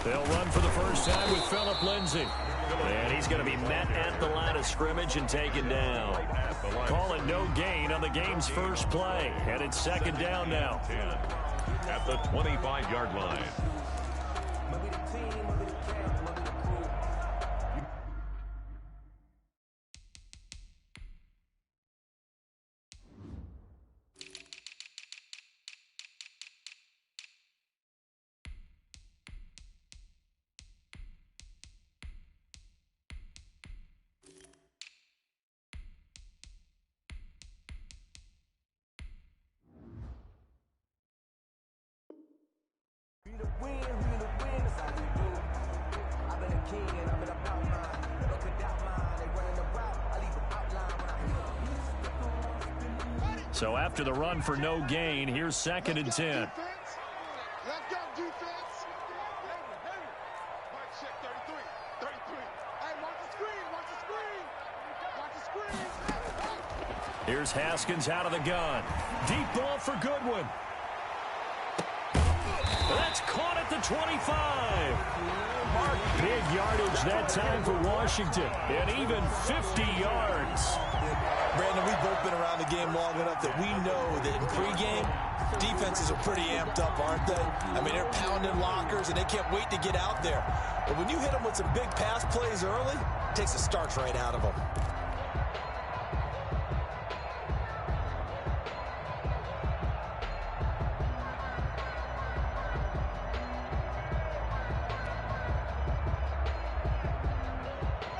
They'll run for the first time with Phillip Lindsay. And he's going to be met at the line of scrimmage and taken down. Call it no gain on the game's first play. And it's second down now. At the 25-yard line. So after the run for no gain, here's second and 10. Let's go, defense. Mike, check 33. 33. Hey, watch the screen. Watch the screen. Watch the screen. Here's Haskins out of the gun. Deep ball for Goodwin. That's caught at the 25. Big yardage that time for Washington. And even 50 yards. Brandon, we've both been around the game long enough that we know that in pregame, defenses are pretty amped up, aren't they? I mean, they're pounding lockers, and they can't wait to get out there. But when you hit them with some big pass plays early, it takes the starch right out of them.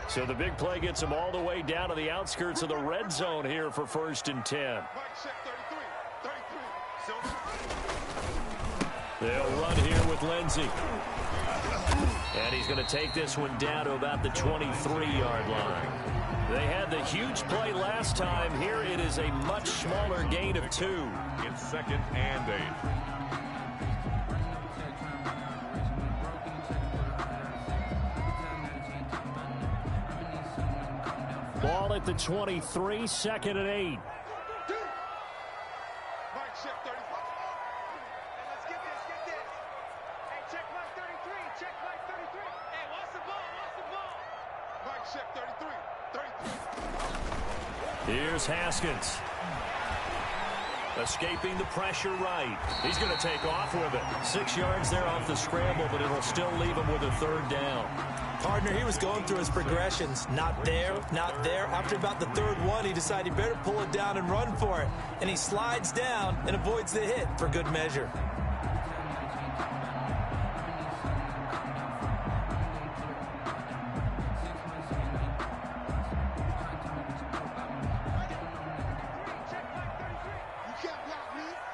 So the big play gets them all the way down to the outskirts of the red zone here for first and 10. They'll run here with Lindsay. And he's going to take this one down to about the 23-yard line. They had the huge play last time. Here it is a much smaller gain of 2. It's second and 8. Ball at the 23, second and 8. Mike, check 35. Let's get this. Hey, check Mike 33. Check Mike 33. Hey, what's the ball? Mike, check 33. Here's Haskins. Escaping the pressure right. He's going to take off with it. 6 yards there off the scramble, but it'll still leave him with a third down. Partner, he was going through his progressions. Not there, not there. After about the third one, he decided he better pull it down and run for it. And he slides down and avoids the hit for good measure.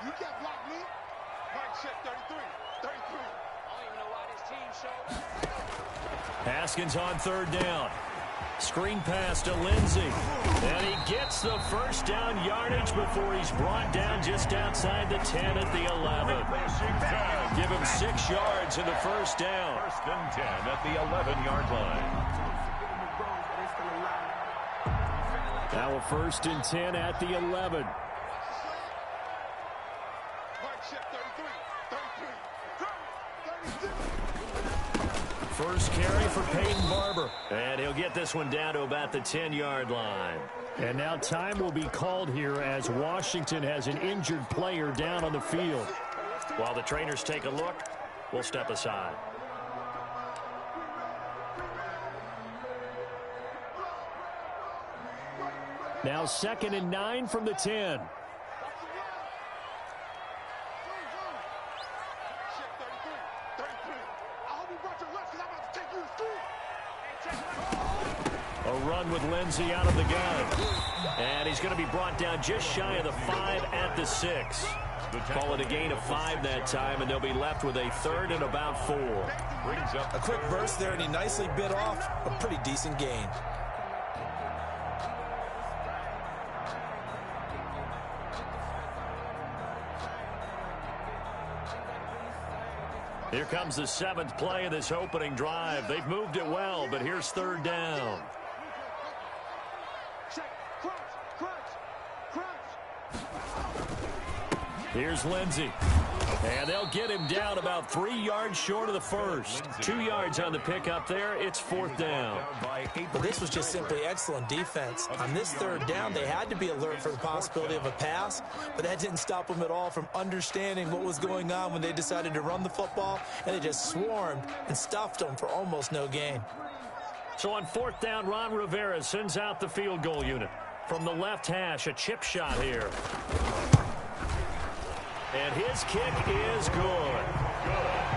You can't block me. Mike, check 33. I don't even know why this team showed up. Haskins on third down. Screen pass to Lindsay. And he gets the first down yardage before he's brought down just outside the 10 at the 11. Give him 6 yards in the first down. First and 10 at the 11-yard line. Now a first and 10 at the 11. Mike, check 33. 36. First carry for Peyton Barber. And he'll get this one down to about the 10-yard line. And now time will be called here as Washington has an injured player down on the field. While the trainers take a look, we'll step aside. Now second and 9 from the 10. A run with Lindsay out of the gun. And he's going to be brought down just shy of the 5 at the 6. Call it a gain of 5 that time, and they'll be left with a third and about 4. Brings up A quick burst there, and he nicely bit off a pretty decent gain. Here comes the 7th play of this opening drive. They've moved it well, but here's third down. Here's Lindsay. And they'll get him down about 3 yards short of the first. 2 yards on the pickup there. It's 4th down. But this was just simply excellent defense. On this 3rd down, they had to be alert for the possibility of a pass, but that didn't stop them at all from understanding what was going on when they decided to run the football, and they just swarmed and stuffed them for almost no gain. So on 4th down, Ron Rivera sends out the field goal unit. From the left hash, a chip shot here. And his kick is good.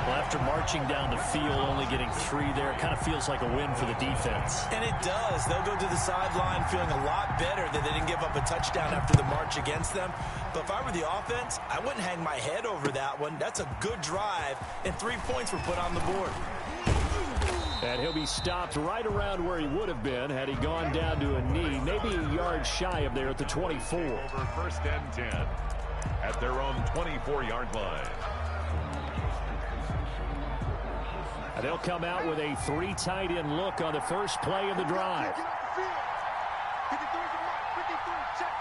Well, after marching down the field, only getting 3 there, it kind of feels like a win for the defense. And it does. They'll go to the sideline feeling a lot better that they didn't give up a touchdown after the march against them. But if I were the offense, I wouldn't hang my head over that one. That's a good drive, and 3 points were put on the board. And he'll be stopped right around where he would have been had he gone down to a knee, maybe a yard shy of there at the 24. Over 1st and 10 at their own 24-yard line. And they'll come out with a 3 tight end look on the first play of the drive. 53 to Mike, 53, check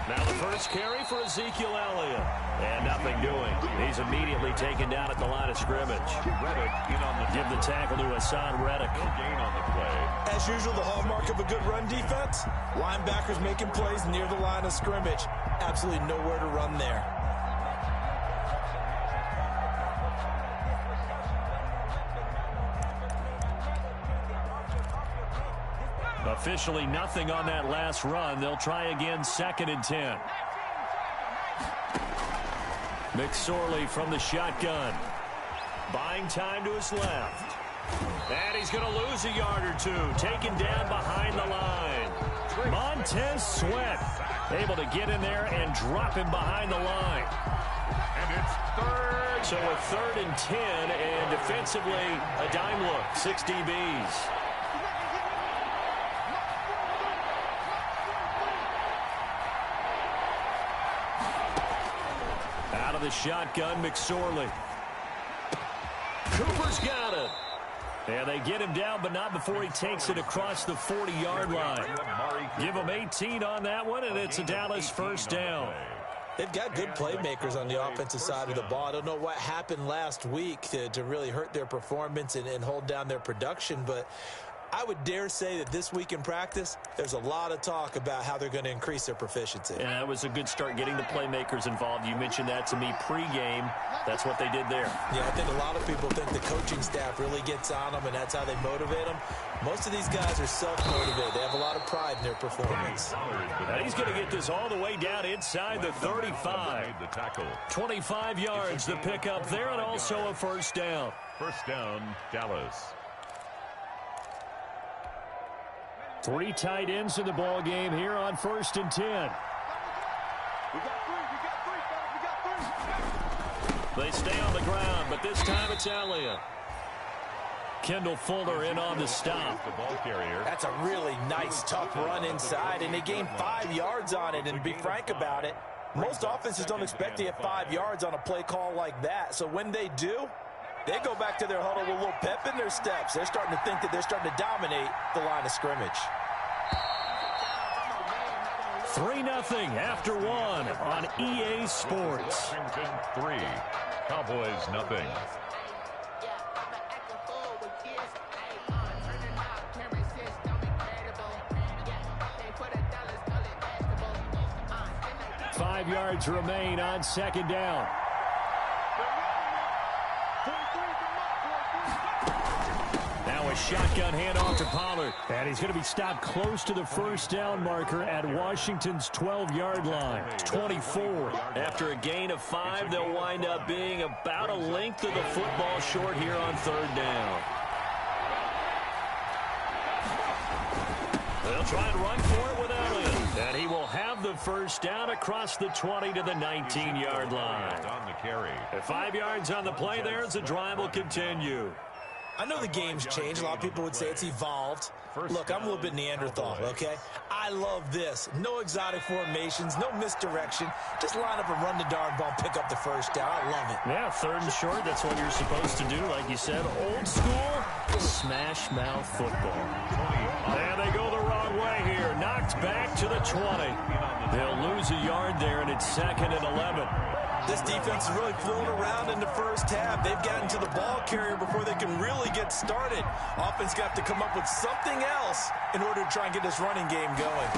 53. Now the first carry for Ezekiel Elliott. And nothing doing. He's immediately taken down at the line of scrimmage. Reddick in on the Give the tackle to Hassan Reddick. no gain on the play. As usual, the hallmark of a good run defense, linebackers making plays near the line of scrimmage. Absolutely nowhere to run there. Officially nothing on that last run. They'll try again 2nd and 10. McSorley from the shotgun. Buying time to his left. And he's going to lose a yard or 2. Taken down behind the line. Montez Sweat able to get in there and drop him behind the line. And it's 3rd. So a 3rd and 10, and defensively a dime look. 6 DBs. Out of the shotgun, McSorley. Cooper's got it. And they get him down, but not before he takes it across the 40-yard line. Give him 18 on that one, and it's a Dallas 1st down. They've got good playmakers on the offensive side of the ball. I don't know what happened last week to really hurt their performance and hold down their production, but I would dare say that this week in practice, there's a lot of talk about how they're going to increase their proficiency. And that was a good start getting the playmakers involved. You mentioned that to me pregame. That's what they did there. Yeah, I think a lot of people think the coaching staff really gets on them, and that's how they motivate them. Most of these guys are self-motivated. They have a lot of pride in their performance. And he's going to get this all the way down inside the 35. 25 yards the pickup there, and also a 1st down. 1st down, Dallas. 3 tight ends in the ball game here on 1st and 10. We got 3, fellas, we got 3. They stay on the ground, but this time it's Elliott. Kendall Fuller in on the stop. The ball carrier. That's a really nice, tough run inside, and they gained 5 yards on it. And to be frank about it, most offenses don't expect to get 5 yards on a play call like that. So when they do, they go back to their huddle with a little pep in their steps. They're starting to think that they're starting to dominate the line of scrimmage. 3-0 after 1 on EA Sports. Washington 3, Cowboys nothing. Five yards remain on 2nd down. Now a shotgun handoff to Pollard. And he's going to be stopped close to the 1st down marker at Washington's 12-yard line. 24. After a gain of 5, they'll wind up being about a length of the football short here on 3rd down. They'll try and run for it with Elliott. And he will have the 1st down across the 20 to the 19-yard line. On the carry. At 5 yards on the play there, as the drive will continue. I know the game's changed. A lot of people would say it's evolved. Look, I'm a little bit Neanderthal, okay? I love this. No exotic formations, no misdirection. Just line up and run the darn ball and pick up the 1st down. I love it. Yeah, 3rd and short, that's what you're supposed to do. Like you said, old school, smash mouth football. And they go the wrong way here. Knocked It's back to the 20. They'll lose a yard there, and it's 2nd and 11. This defense is really flown around in the first half. They've gotten to the ball carrier before they can really get started. Offense got to come up with something else in order to try and get this running game going.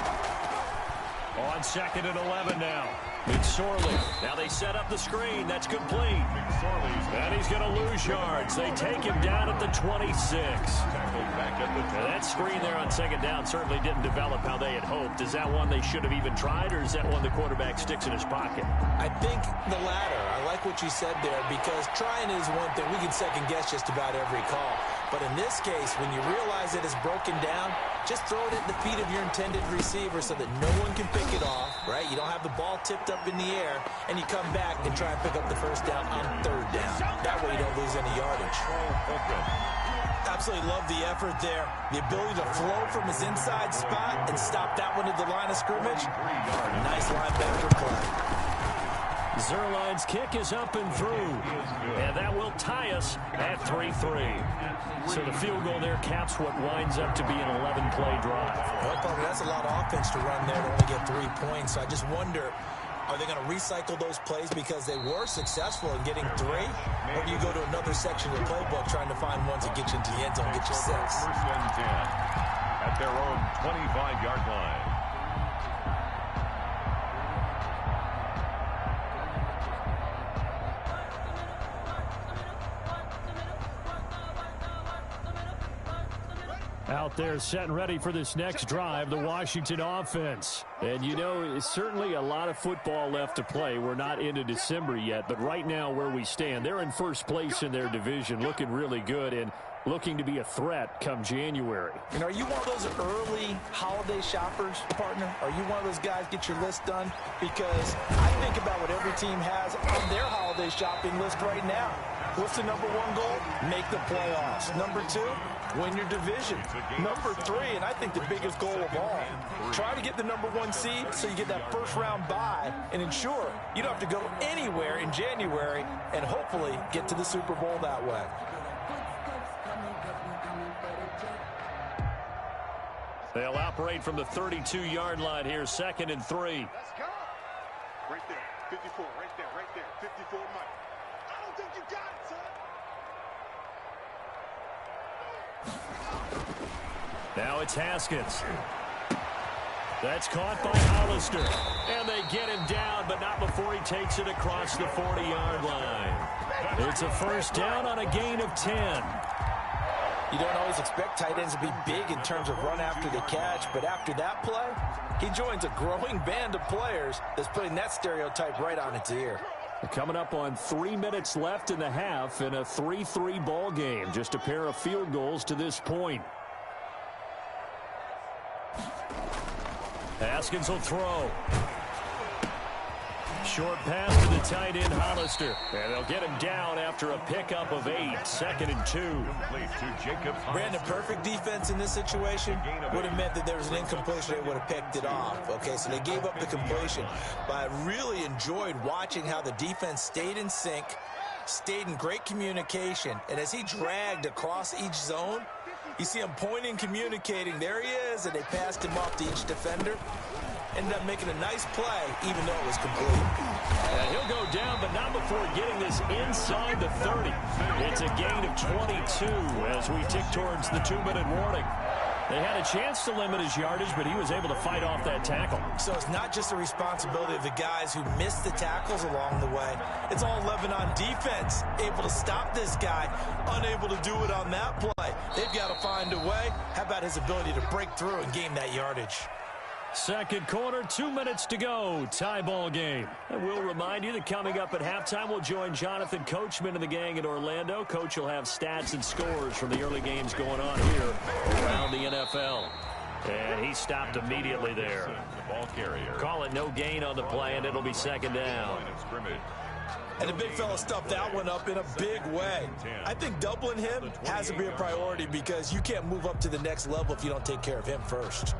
On 2nd and 11 now. Warz0ne. Now they set up the screen. That's complete. And he's going to lose yards. They take him down at the 26. Now that screen there on 2nd down certainly didn't develop how they had hoped. Is that one they should have even tried, or is that one the quarterback sticks in his pocket? I think the latter. I like what you said there, because trying is one thing. We can second guess just about every call. But in this case, when you realize it is broken down, just throw it at the feet of your intended receiver so that no one can pick it off, right? You don't have the ball tipped up in the air, and you come back and try and pick up the first down on 3rd down. That way you don't lose any yardage. Absolutely love the effort there. The ability to flow from his inside spot and stop that one at the line of scrimmage. Nice linebacker play. Zuerlein's kick is up and through, and that will tie us at 3-3. So the field goal there caps what winds up to be an 11-play drive. Well, Parker, that's a lot of offense to run there to only get 3 points. So I just wonder, are they going to recycle those plays because they were successful in getting 3? Or do you go to another section of the playbook trying to find ones that get you into the end zone, get you 6? 1st and 10 at their own 25-yard line. Out there set and ready for this next drive, the Washington offense. And, you know, it's certainly a lot of football left to play. We're not into December yet, but right now where we stand, they're in first place in their division, looking really good and looking to be a threat come January. And are you one of those early holiday shoppers, partner? Are you one of those guys get your list done? Because I think about what every team has on their holiday shopping list right now. What's the number 1 goal? Make the playoffs. Number 2, win your division. Number 3, and I think the biggest goal of all, try to get the number 1 seed so you get that first-round bye and ensure you don't have to go anywhere in January and hopefully get to the Super Bowl that way. They'll operate from the 32-yard line here, 2nd and 3. Let's go. Right there, 54, right there, 54 Mike. I don't think you got it, son. Now it's Haskins. That's caught by Hollister. And they get him down, but not before he takes it across the 40-yard line. It's a first down on a gain of 10. You don't always expect tight ends to be big in terms of run after the catch, but after that play, he joins a growing band of players that's putting that stereotype right on its ear. Coming up on 3 minutes left in the half in a 3-3 ball game. Just a pair of field goals to this point. Haskins will throw. Short pass to the tight end, Hollister. And they'll get him down after a pickup of 8. 2nd and 2. Brandon, perfect defense in this situation would have meant that there was an incompletion. They would have picked it off. Okay, so they gave up the completion. But I really enjoyed watching how the defense stayed in sync, stayed in great communication. And as he dragged across each zone, you see him pointing, communicating. There he is, and they passed him off to each defender. Ended up making a nice play, even though it was complete. And he'll go down, but not before getting this inside the 30. It's a gain of 22 as we tick towards the 2-minute warning. They had a chance to limit his yardage, but he was able to fight off that tackle. So it's not just the responsibility of the guys who missed the tackles along the way. It's all 11 on defense, able to stop this guy, unable to do it on that play. They've got to find a way. How about his ability to break through and gain that yardage? Second quarter, 2 minutes to go. Tie ball game. And we'll remind you that coming up at halftime, we'll join Jonathan Coachman and the gang in Orlando. Coach will have stats and scores from the early games going on here around the NFL. And he stopped immediately there. The ball carrier. Call it no gain on the play, and it'll be 2nd down. And the big fella stuffed that one up in a big way. I think doubling him has to be a priority because you can't move up to the next level if you don't take care of him first.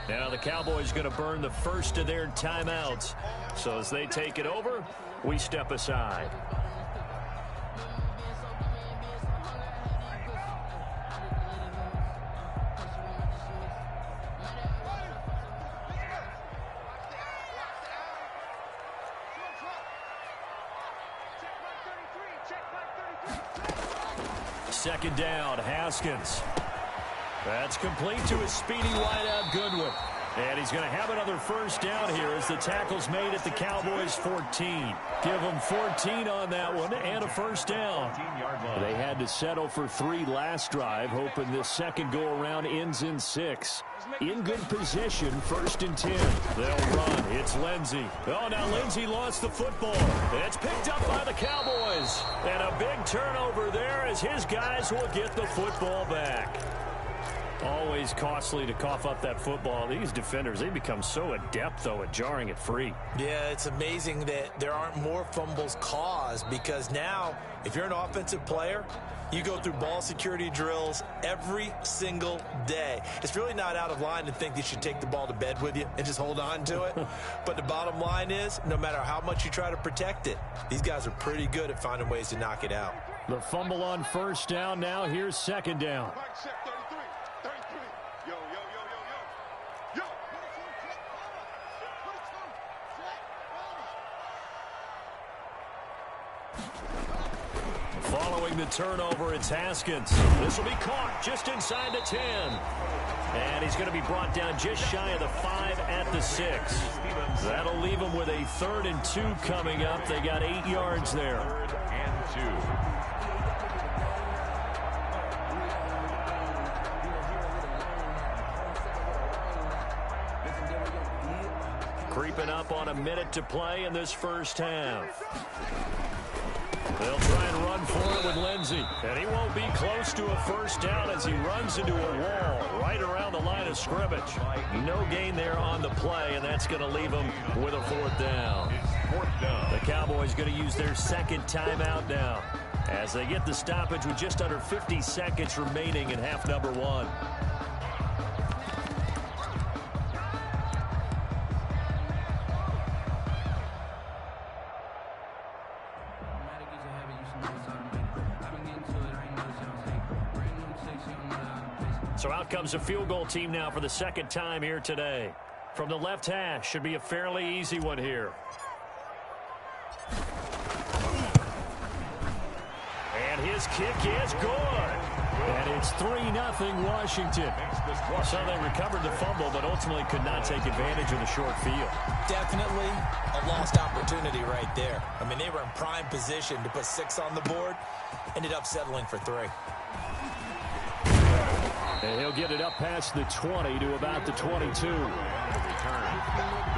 Now the Cowboys going to burn the first of their timeouts. So as they take it over, we step aside. second down. Haskins. That's complete to his speedy wideout Goodwin. And he's going to have another first down here as the tackle's made at the Cowboys' 14. Give them 14 on that one and a first down. They had to settle for 3 last drive, hoping this second go-around ends in 6. In good position, 1st and 10. They'll run. It's Lindsey. Oh, now Lindsey lost the football. It's picked up by the Cowboys. And a big turnover there as his guys will get the football back. Always costly to cough up that football. These defenders, they become so adept, though, at jarring it free. Yeah, it's amazing that there aren't more fumbles caused because now, if you're an offensive player, you go through ball security drills every single day. It's really not out of line to think you should take the ball to bed with you and just hold on to it. But the bottom line is, no matter how much you try to protect it, these guys are pretty good at finding ways to knock it out. The fumble on first down. Now here's second down. Following the turnover, it's Haskins. This will be caught just inside the 10. And he's going to be brought down just shy of the 5 at the 6. That'll leave him with a 3rd and 2 coming up. They got 8 yards there. 3rd and 2. Creeping up on a minute to play in this first half. They'll try and run for it with Lindsey. And he won't be close to a first down as he runs into a wall right around the line of scrimmage. No gain there on the play, and that's going to leave him with a 4th down. The Cowboys going to use their 2nd timeout now as they get the stoppage with just under 50 seconds remaining in half number 1. So out comes a field goal team now for the 2nd time here today. From the left hash, should be a fairly easy one here. And his kick is good. And it's 3-0 Washington. So they recovered the fumble, but ultimately could not take advantage of the short field. Definitely a lost opportunity right there. I mean, they were in prime position to put 6 on the board. Ended up settling for 3. And he'll get it up past the 20 to about the 22. The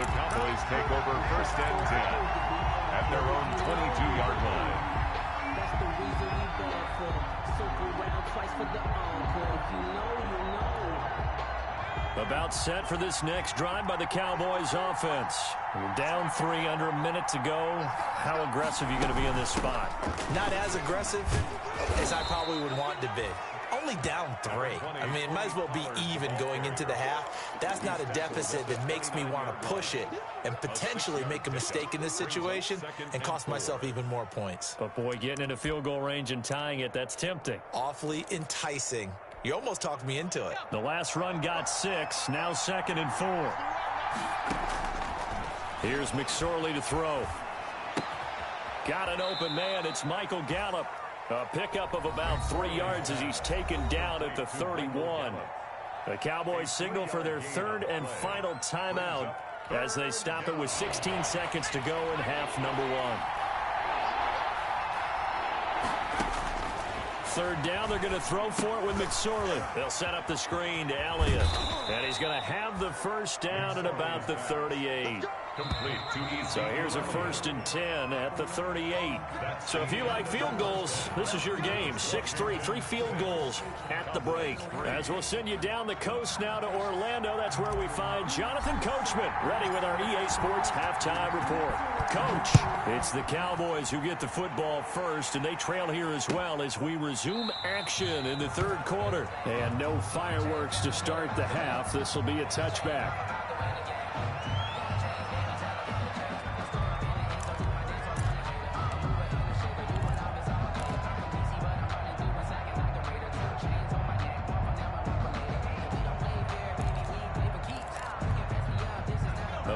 Cowboys take over 1st and 10 at their own 22-yard line. That's the reason we bad for them. Circle round twice for the encore. If you know, you know. About set for this next drive by the Cowboys offense. Down 3 under a minute to go. How aggressive are you going to be in this spot? Not as aggressive as I probably would want to be. Only down 3. I mean, it might as well be even going into the half. That's not a deficit that makes me want to push it and potentially make a mistake in this situation and cost myself even more points. But, boy, getting into field goal range and tying it, that's tempting. Awfully enticing. You almost talked me into it. The last run got 6. Now 2nd and 4. Here's McSorley to throw. Got an open man. It's Michael Gallup. A pickup of about 3 yards as he's taken down at the 31. The Cowboys signal for their 3rd and final timeout as they stop it with 16 seconds to go in half number 1. 3rd down, they're going to throw for it with McSorley. They'll set up the screen to Elliott. And he's going to have the first down at about the 38. Complete to easy. So here's a 1st and 10 at the 38. So if you like field goals, this is your game. 6-3, 3 field goals at the break. As we'll send you down the coast now to Orlando, that's where we find Jonathan Coachman ready with our EA Sports halftime report. Coach, it's the Cowboys who get the football first, and they trail here as well as we resume action in the 3rd quarter. And no fireworks to start the half. This will be a touchback.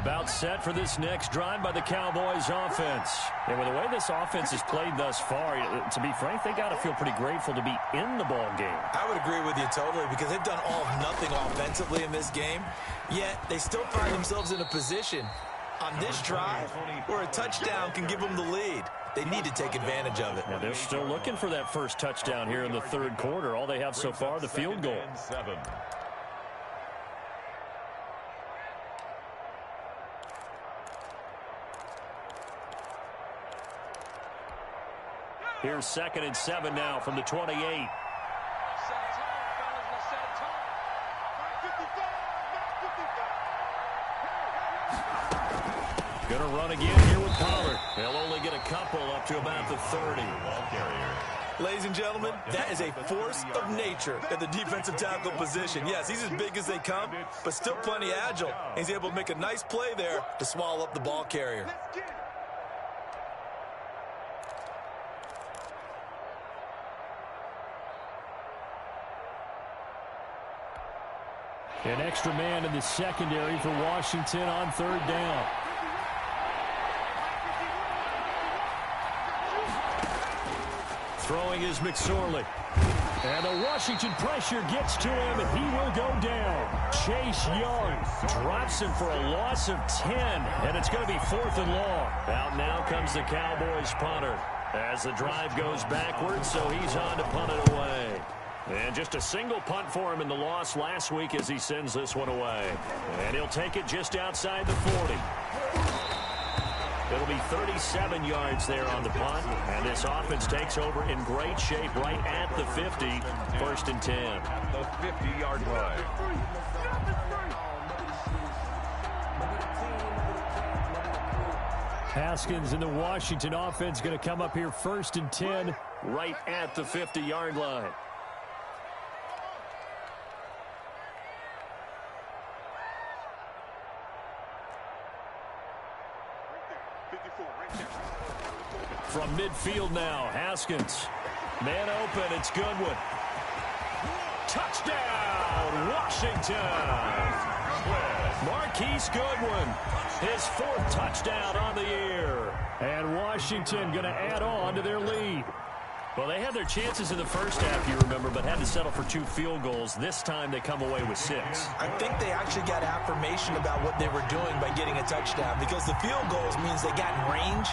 About set for this next drive by the Cowboys offense. And with the way this offense has played thus far, to be frank, they got to feel pretty grateful to be in the ball game. I would agree with you totally because they've done all of nothing offensively in this game, yet they still find themselves in a position on this drive where a touchdown can give them the lead. They need to take advantage of it. Now they're still looking for that first touchdown here in the third quarter. All they have so far, the field goal. Here's 2nd and 7 now from the 28. Going to run again here with Pollard. They'll only get a couple up to about the 30. Ladies and gentlemen, that is a force of nature at the defensive tackle position. Yes, he's as big as they come, but still plenty agile. He's able to make a nice play there to swallow up the ball carrier. An extra man in the secondary for Washington on 3rd down. Throwing is McSorley. And the Washington pressure gets to him, and he will go down. Chase Young drops him for a loss of 10, and it's going to be 4th and long. Out now comes the Cowboys punter as the drive goes backwards, so he's on to punt it away. And just a single punt for him in the loss last week as he sends this one away. And he'll take it just outside the 40. It'll be 37 yards there on the punt. And this offense takes over in great shape right at the 50. 1st and 10. The 50-yard line. Haskins and the Washington offense going to come up here 1st and 10 right at the 50-yard line. From midfield now, Haskins. Man open, it's Goodwin. Touchdown, Washington! Marquise Goodwin, his 4th touchdown on the year. And Washington going to add on to their lead. Well, they had their chances in the first half, you remember, but had to settle for 2 field goals. This time they come away with 6. I think they actually got affirmation about what they were doing by getting a touchdown because the field goals means they got in range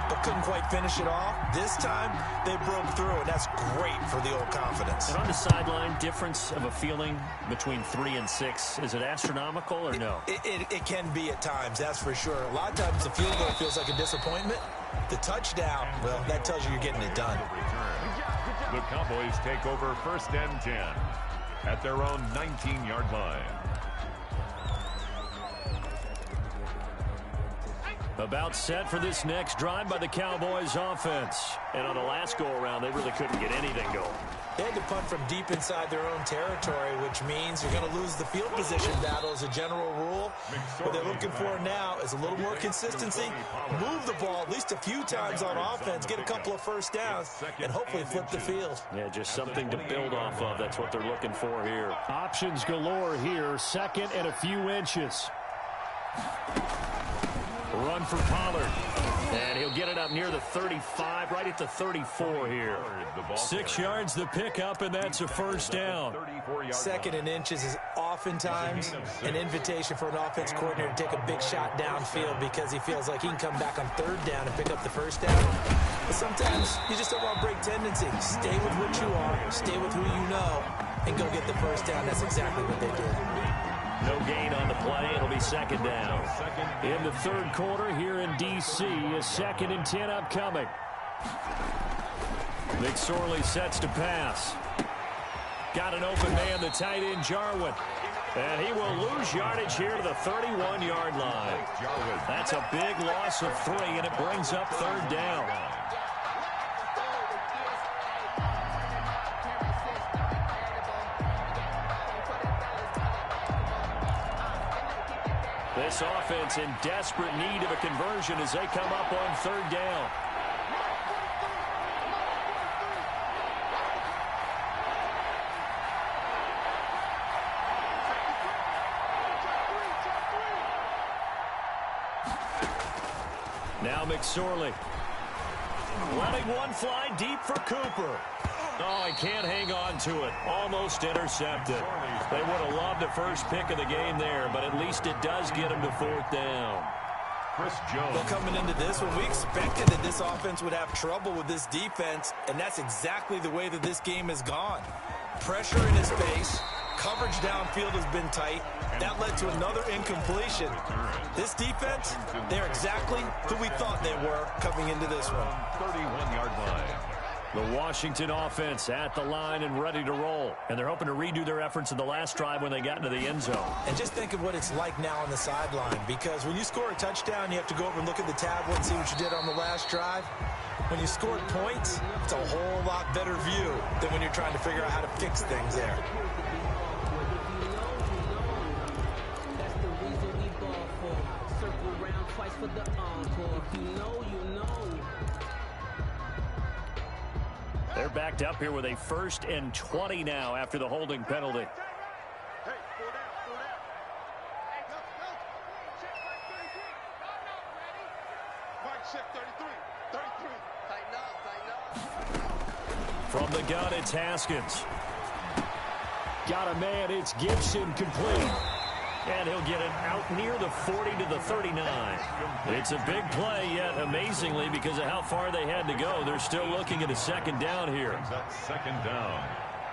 but couldn't quite finish it off. This time they broke through, and that's great for the old confidence. And on the sideline, difference of a feeling between 3 and 6, is it astronomical or no? It can be at times, that's for sure. A lot of times the field goal feels like a disappointment. The touchdown, well, that tells you you're getting it done. The Cowboys take over 1st and 10 at their own 19-yard line. About set for this next drive by the Cowboys offense. And on the last go-around, they really couldn't get anything going. They had to punt from deep inside their own territory, which means you're going to lose the field position battle as a general rule. What they're looking for now is a little more consistency, move the ball at least a few times on offense, get a couple of first downs, and hopefully flip the field. Yeah, just something to build off of. That's what they're looking for here. Options galore here, 2nd and a few inches. Run for Pollard. And he'll get it up near the 35, right at the 34 here. 6 yards the pickup, and that's a 1st down. 2nd and inches is oftentimes an invitation for an offense coordinator to take a big shot downfield because he feels like he can come back on 3rd down and pick up the 1st down. But sometimes you just don't want to break tendency. Stay with what you are, stay with who you know, and go get the 1st down. That's exactly what they did. No gain on the play. It'll be 2nd down. In the 3rd quarter here in D.C., a 2nd and 10 upcoming. McSorley sets to pass. Got an open man, the tight end, Jarwin. And he will lose yardage here to the 31-yard line. That's a big loss of 3, and it brings up 3rd down. This offense in desperate need of a conversion as they come up on 3rd down. Now McSorley. Letting one fly deep for Cooper. Oh, he can't hang on to it. Almost intercepted. They would have loved the first pick of the game there, but at least it does get him to 4th down. Chris Jones. Well, coming into this one, we expected that this offense would have trouble with this defense, and that's exactly the way that this game has gone. Pressure in his face. Coverage downfield has been tight. That led to another incompletion. This defense, they're exactly who we thought they were coming into this one. 31-yard line. The Washington offense at the line and ready to roll. And they're hoping to redo their efforts in the last drive when they got into the end zone. And just think of what it's like now on the sideline, because when you score a touchdown, you have to go over and look at the tablet and see what you did on the last drive. When you scored points, it's a whole lot better view than when you're trying to figure out how to fix things there. That's the reason we ball for. Circle round twice for the encore. If you know, you know. They're backed up here with a 1st and 20 now after the holding penalty. Hey, pull down, pull down. Hey, go. Check Mike 33. Mike check 33. 33. Tighten up. From the gun, it's Haskins. Got a man, it's Gibson, complete. And he'll get it out near the 40 to the 39. It's a big play, yet amazingly, because of how far they had to go, they're still looking at a 2nd down here. That's 2nd down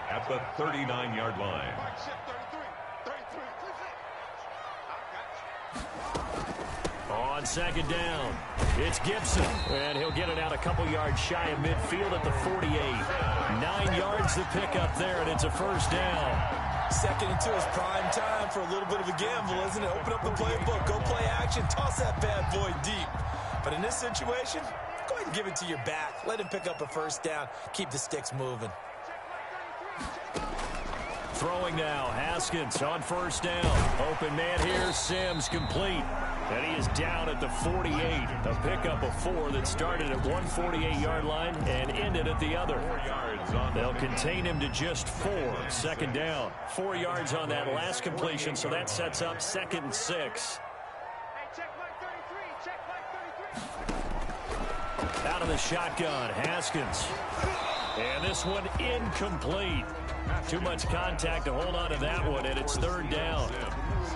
at the 39-yard line. Mike check 33. 33. On 2nd down, it's Gibson. And he'll get it out a couple yards shy of midfield at the 48. 9 yards to pick up there, and it's a 1st down. 2nd and 2 is prime time for a little bit of a gamble, isn't it? Open up the playbook, go play action, toss that bad boy deep. But in this situation, go ahead and give it to your back. Let him pick up a 1st down. Keep the sticks moving. Throwing now, Haskins on 1st down. Open man here, Sims, complete. And he is down at the 48. A pickup of 4 that started at 148-yard line and ended at the other. 4 yards on. They'll contain him to just 4. 2nd down. 4 yards on that last completion, so that sets up 2nd and 6. Hey, check Mike 33. Check Mike 33. Out of the shotgun, Haskins. And this one incomplete. Too much contact to hold on to that one, and it's 3rd down.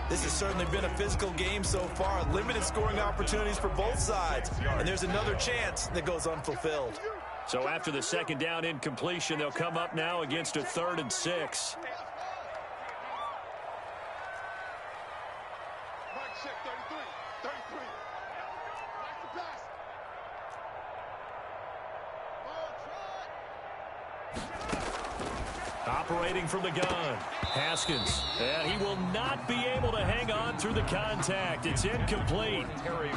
This has certainly been a physical game so far. Limited scoring opportunities for both sides. And there's another chance that goes unfulfilled. So after the 2nd down incompletion, they'll come up now against a 3rd and 6. Mike check 33. 33. Watch the pass. Operating from the gun, Haskins. And he will not be able to hang on through the contact. It's incomplete.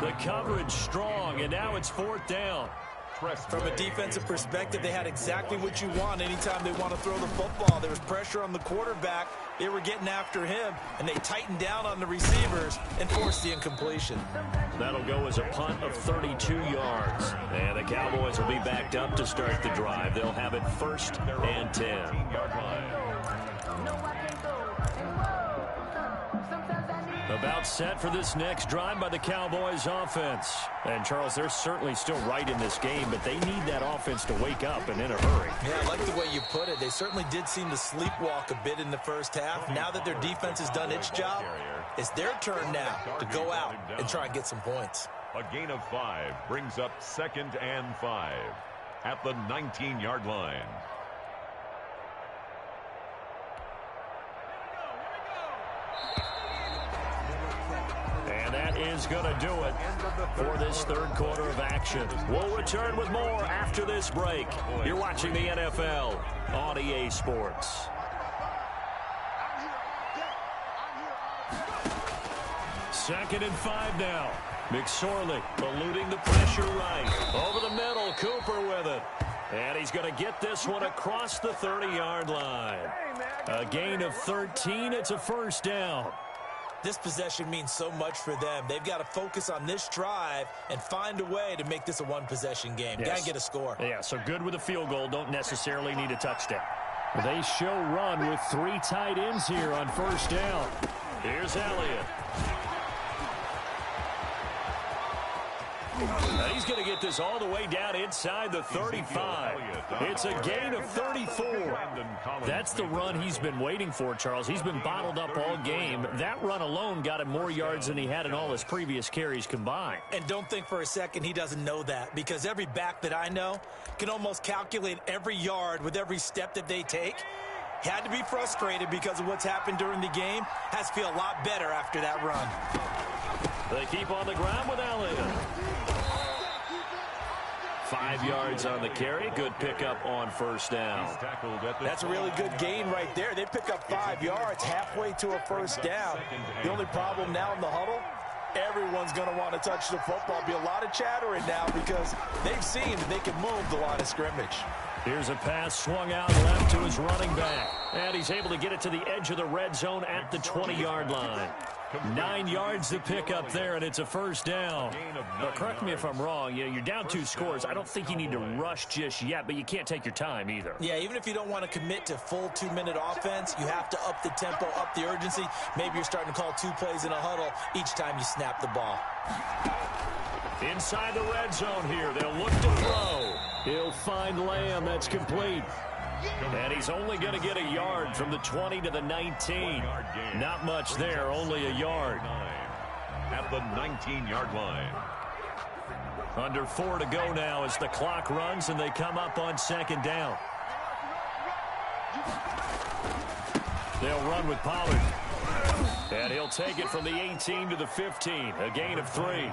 The coverage strong, and now it's 4th down. From a defensive perspective, they had exactly what you want anytime they want to throw the football. There was pressure on the quarterback. They were getting after him, and they tightened down on the receivers and forced the incompletion. That'll go as a punt of 32 yards. And the Cowboys will be backed up to start the drive. They'll have it 1st and 10. About set for this next drive by the Cowboys offense. And, Charles, they're certainly still right in this game, but they need that offense to wake up and in a hurry. Yeah, I like the way you put it. They certainly did seem to sleepwalk a bit in the 1st half. Now that their defense has done its job, it's their turn now to go out and try and get some points. A gain of 5 brings up 2nd and 5 at the 19-yard line. And that is going to do it for this 3rd quarter of action. We'll return with more after this break. You're watching the NFL on EA Sports. 2nd and 5 now. McSorley eluding the pressure right. Over the middle, Cooper with it. And he's going to get this one across the 30-yard line. A gain of 13. It's a 1st down. This possession means so much for them. They've got to focus on this drive and find a way to make this a one-possession game. Yes. Got to get a score. Yeah, so good with a field goal. Don't necessarily need a touchdown. They show run with 3 tight ends here on 1st down. Here's Elliott. And he's going to get this all the way down inside the 35. It's a gain of 34. That's the run he's been waiting for, Charles. He's been bottled up all game. That run alone got him more yards than he had in all his previous carries combined. And don't think for a second he doesn't know that, because every back that I know can almost calculate every yard with every step that they take. He had to be frustrated because of what's happened during the game. Has to feel a lot better after that run. They keep on the ground with Elliott. 5 yards on the carry. Good pickup on first down. That's a really good gain right there. They pick up 5 yards halfway to a first down. The only problem now in the huddle, everyone's going to want to touch the football. Be a lot of chattering now because they've seen that they can move the line of scrimmage. Here's a pass swung out left to his running back. And he's able to get it to the edge of the red zone at the 20-yard line. 9 yards to pick up there, and it's a first down. But correct me if I'm wrong. You're down 2 scores. I don't think you need to rush just yet, but you can't take your time either. Yeah, even if you don't want to commit to full 2-minute offense, you have to up the tempo, up the urgency. Maybe you're starting to call 2 plays in a huddle each time you snap the ball. Inside the red zone here. They'll look to throw. He'll find Lamb. That's complete. And he's only going to get a yard from the 20 to the 19. Not much there, only a yard. At the 19-yard line. Under 4 to go now as the clock runs and they come up on second down. They'll run with Pollard. And he'll take it from the 18 to the 15. A gain of 3.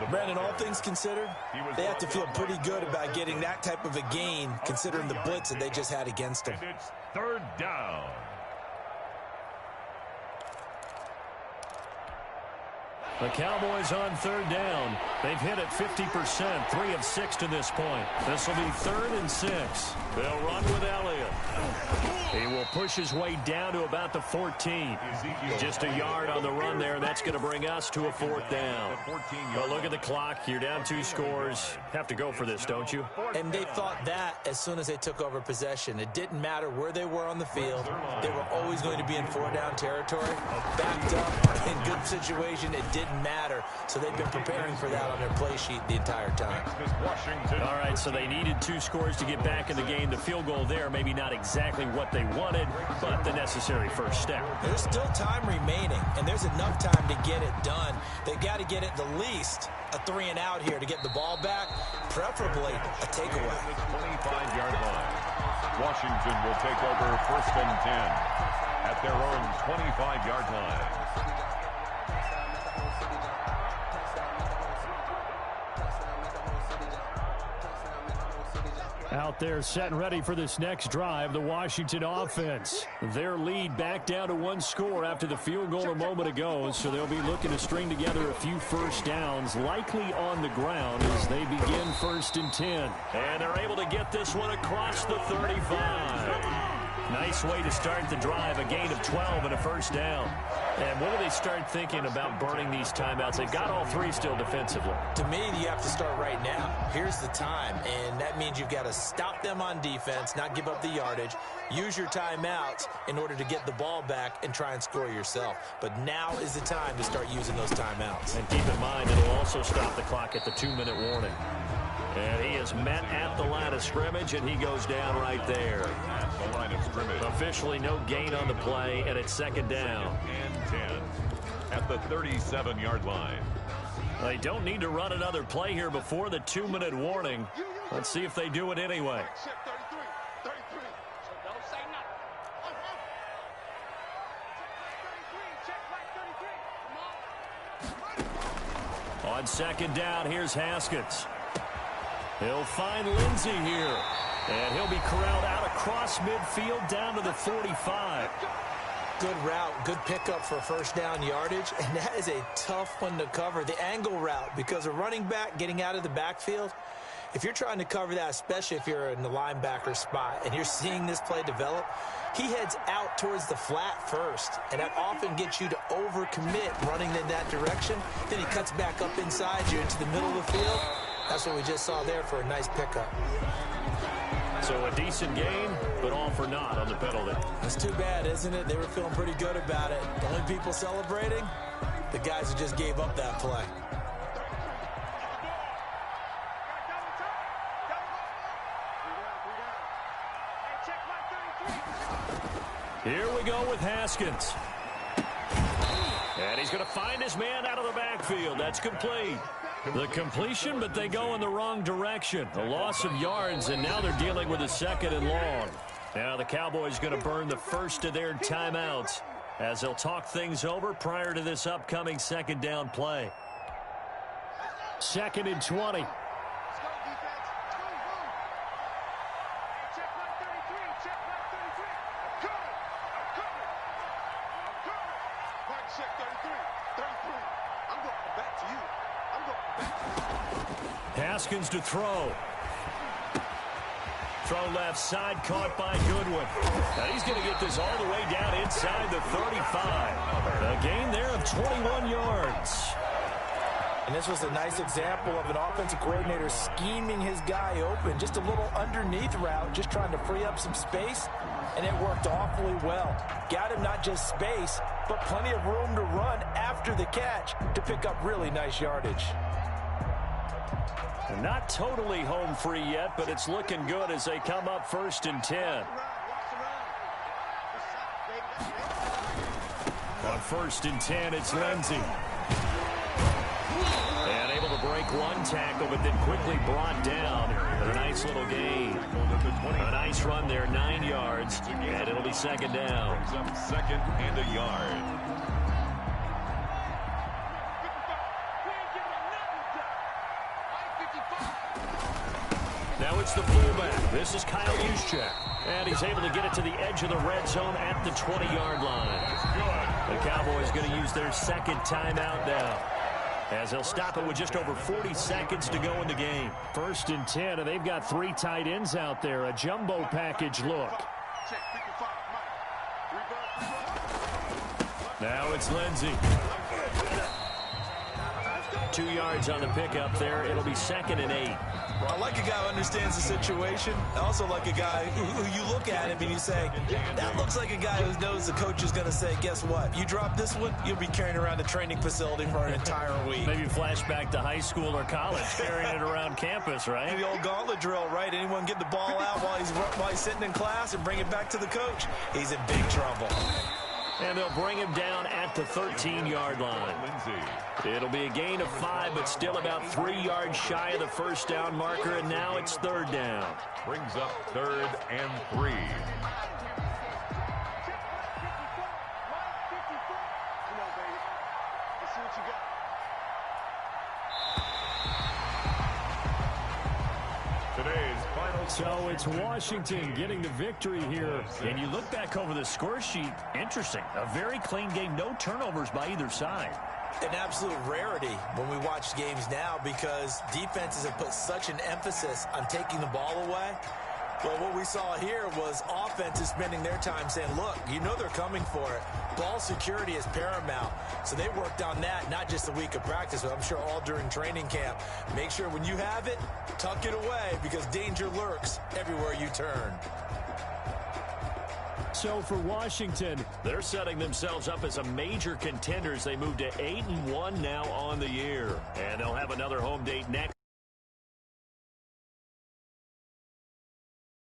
Brandon, all things considered, they have to feel pretty good about getting that type of a gain considering the blitz that they just had against them. And it's third down. The Cowboys on third down. They've hit it 50%, 3 of 6 to this point. This will be 3rd and 6. They'll run with Elliott. He will push his way down to about the 14. Just a yard on the run there. That's going to bring us to a 4th down. But look at the clock. You're down 2 scores. Have to go for this, don't you? And they thought that as soon as they took over possession. It didn't matter where they were on the field. They were always going to be in 4-down territory. Backed up in good situation. It didn't matter. So they've been preparing for that on their play sheet the entire time. All right, so they needed 2 scores to get back in the game. The field goal there, maybe not exactly what they wanted, but the necessary first step. There's still time remaining, and there's enough time to get it done. They got to get at the least a 3-and-out here to get the ball back, preferably a takeaway. 25-yard line. Washington will take over 1st and 10 at their own 25-yard line. Out there set and ready for this next drive, the Washington offense. Their lead back down to 1 score after the field goal a moment ago, so they'll be looking to string together a few first downs, likely on the ground as they begin 1st and 10. And they're able to get this one across the 35. Nice way to start the drive, a gain of 12 and a first down. And when do they start thinking about burning these timeouts? They've got all 3 still defensively. To me, you have to start right now. Here's the time, and that means you've got to stop them on defense, not give up the yardage, use your timeouts in order to get the ball back and try and score yourself. But now is the time to start using those timeouts. And keep in mind, it'll also stop the clock at the 2-minute warning. And he is met at the line of scrimmage, and he goes down right there. At the line of scrimmage. Officially no gain on the play, and it's 2nd down. And 10 at the 37-yard line. They don't need to run another play here before the 2-minute warning. Let's see if they do it anyway. On 2nd down, here's Haskins. He'll find Lindsey here. And he'll be corralled out across midfield down to the 45. Good route, good pickup for first down yardage, and that is a tough one to cover, the angle route, because a running back getting out of the backfield, if you're trying to cover that, especially if you're in the linebacker spot and you're seeing this play develop, he heads out towards the flat first, and that often gets you to overcommit running in that direction. Then he cuts back up inside you into the middle of the field. That's what we just saw there for a nice pickup. So a decent gain, but all for naught on the penalty. It's too bad, isn't it? They were feeling pretty good about it. The only people celebrating, the guys who just gave up that play. go with Haskins. And he's going to find his man out of the backfield. That's complete. The completion, but they go in the wrong direction. A loss of yards, and now they're dealing with a 2nd and long. Now the Cowboys going to burn the first of their timeouts as they'll talk things over prior to this upcoming 2nd down play. 2nd and 20. Haskins to throw. Throw left side, caught by Goodwin. And he's going to get this all the way down inside the 35. A gain there of 21 yards. And this was a nice example of an offensive coordinator scheming his guy open. Just a little underneath route, just trying to free up some space, and it worked awfully well. Got him not just space, but plenty of room to run after the catch to pick up really nice yardage. Not totally home free yet, but it's looking good as they come up 1st and 10. On 1st and 10, it's Lindsey. And able to break one tackle, but then quickly brought down. A nice little gain. A nice run there, 9 yards, and it'll be 2nd down. Brings up 2nd and a yard. Now it's the fullback. This is Kyle Juszczyk. And he's able to get it to the edge of the red zone at the 20-yard line. The Cowboys going to use their 2nd timeout now, as they'll stop it with just over 40 seconds to go in the game. 1st and 10, and they've got 3 tight ends out there. A jumbo package look. Now it's Lindsey. 2 yards on the pickup there. It'll be 2nd and 8. I like a guy who understands the situation. I also like a guy who you look at him and you say, that looks like a guy who knows the coach is going to say, guess what? You drop this one, you'll be carrying around the training facility for an entire week. Maybe flashback to high school or college, carrying it around campus, right? The old gauntlet drill, right? Anyone get the ball out while he's sitting in class and bring it back to the coach? He's in big trouble. And they'll bring him down at the 13-yard line. It'll be a gain of 5, but still about 3 yards shy of the 1st down marker, and now it's 3rd down. Brings up 3rd and 3. So it's Washington getting the victory here. And you look back over the score sheet, interesting. A very clean game, no turnovers by either side. An absolute rarity when we watch games now because defenses have put such an emphasis on taking the ball away. Well, what we saw here was offenses spending their time saying, look, you know they're coming for it. Ball security is paramount. So they worked on that, not just a week of practice, but I'm sure all during training camp. Make sure when you have it, tuck it away because danger lurks everywhere you turn. So for Washington, they're setting themselves up as a major contender as they move to 8-1 now on the year. And they'll have another home date next.